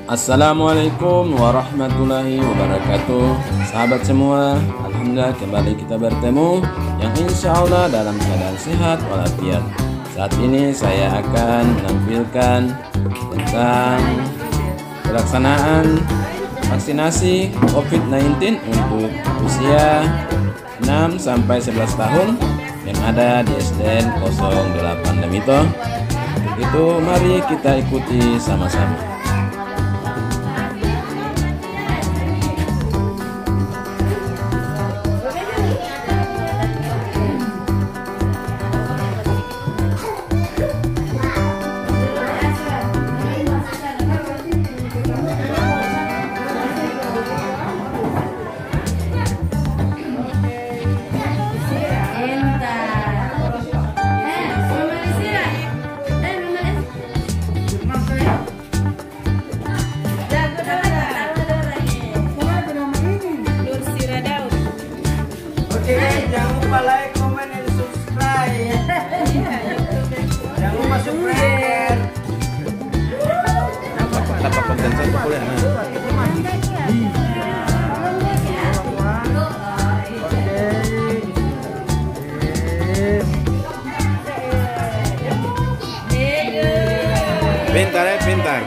Assalamualaikum warahmatullahi wabarakatuh. Sahabat semua, alhamdulillah kembali kita bertemu yang insya Allah dalam keadaan sehat walafiat. Saat ini saya akan menampilkan tentang pelaksanaan vaksinasi COVID-19 untuk usia 6 sampai 11 tahun yang ada di SDN 08 Demito. Untuk itu mari kita ikuti sama-sama. Jangan lupa like, comment, dan subscribe. Jangan lupa subscribe. Dapat konten satu kuliah. Pintar ya, pintar.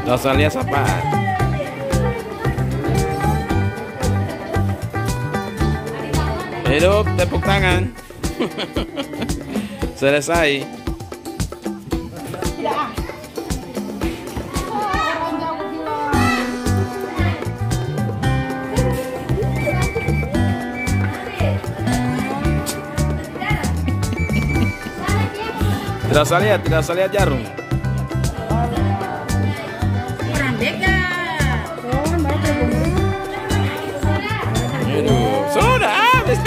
Rosalia siapa? Hidup, tepuk tangan. Selesai. Tidak usah lihat jarum. Sudah habis.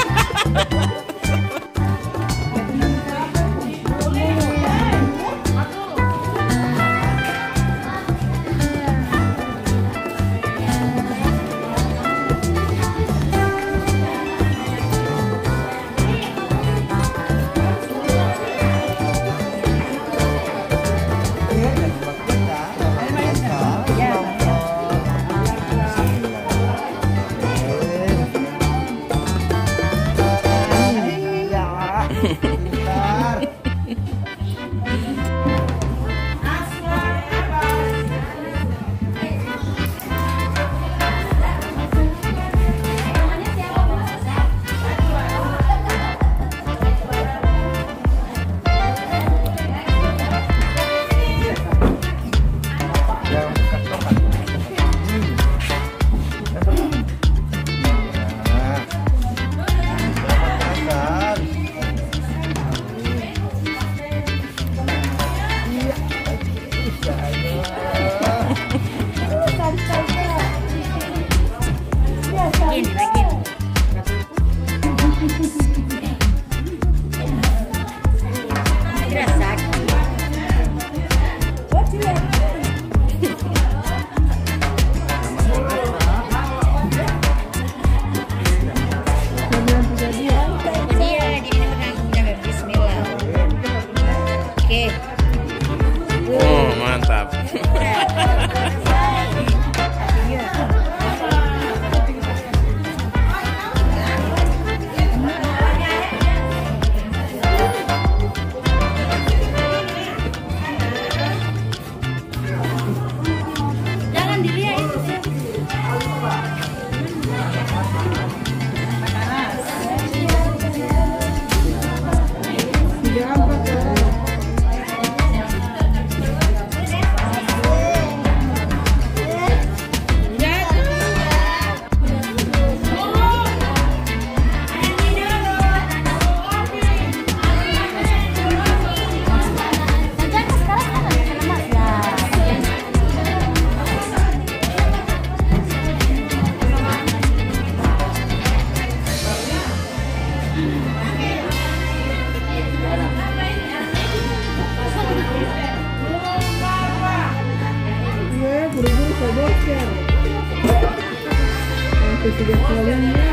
sudah keluarnya.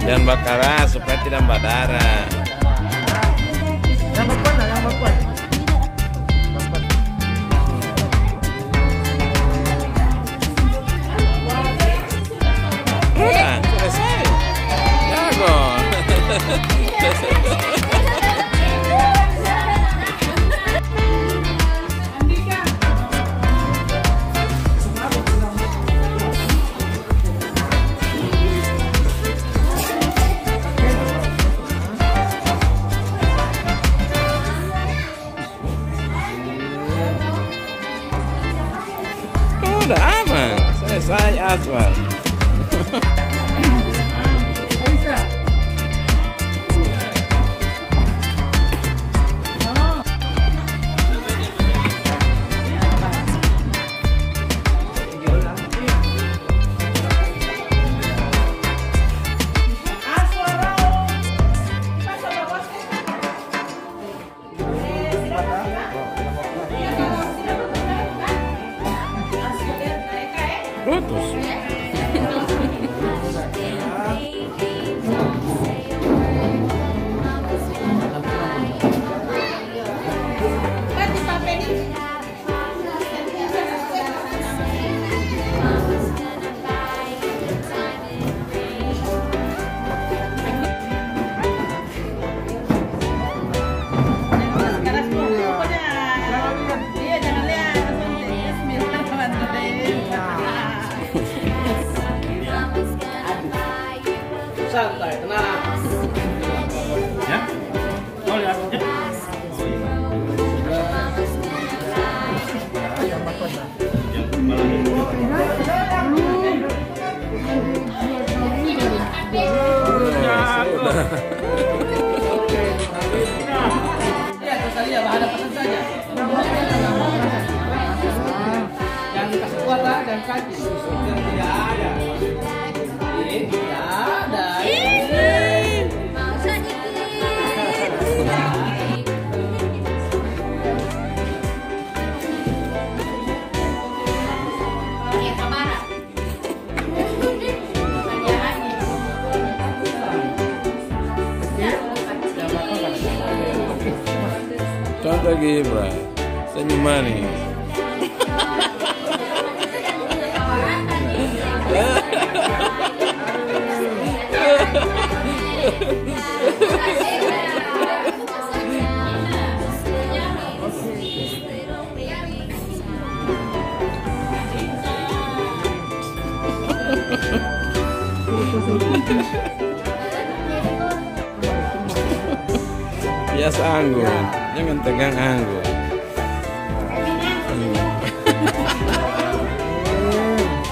Jangan bakar supaya tidak berdarah. Udah selesai. Jago. Udah aman, selesai Aswar. Putus. Santai, tenang. Ya? Oh, lihat. Jangan dikasih kuat lah, jangan kaki. Tidak ada. Tidak ada. Contoh Gibran, senyum manis. Biasa anggun, jangan tegang anggun.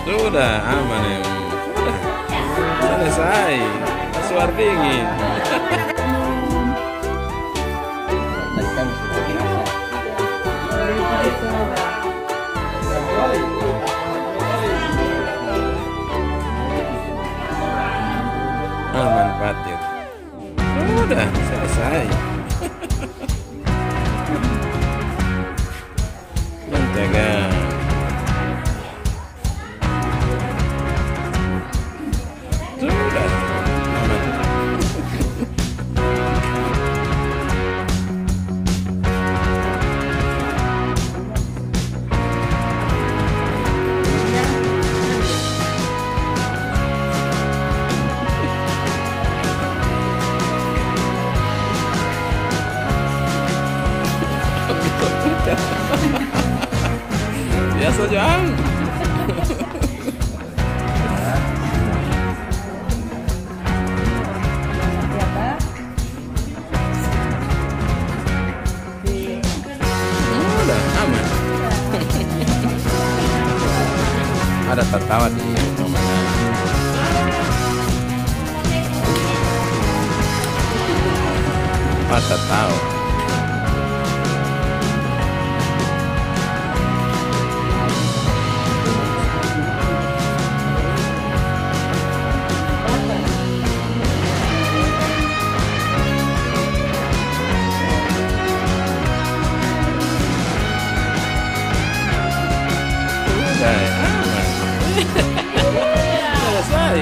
Sudah aman ya. Selesai. Suar dingin. Aman Fatir. Sudah selesai. Mentegang. Sudah aman. Biasa Jang. Udah aman. Ada tertawa di rumahnya. Masa tahu. Selesai.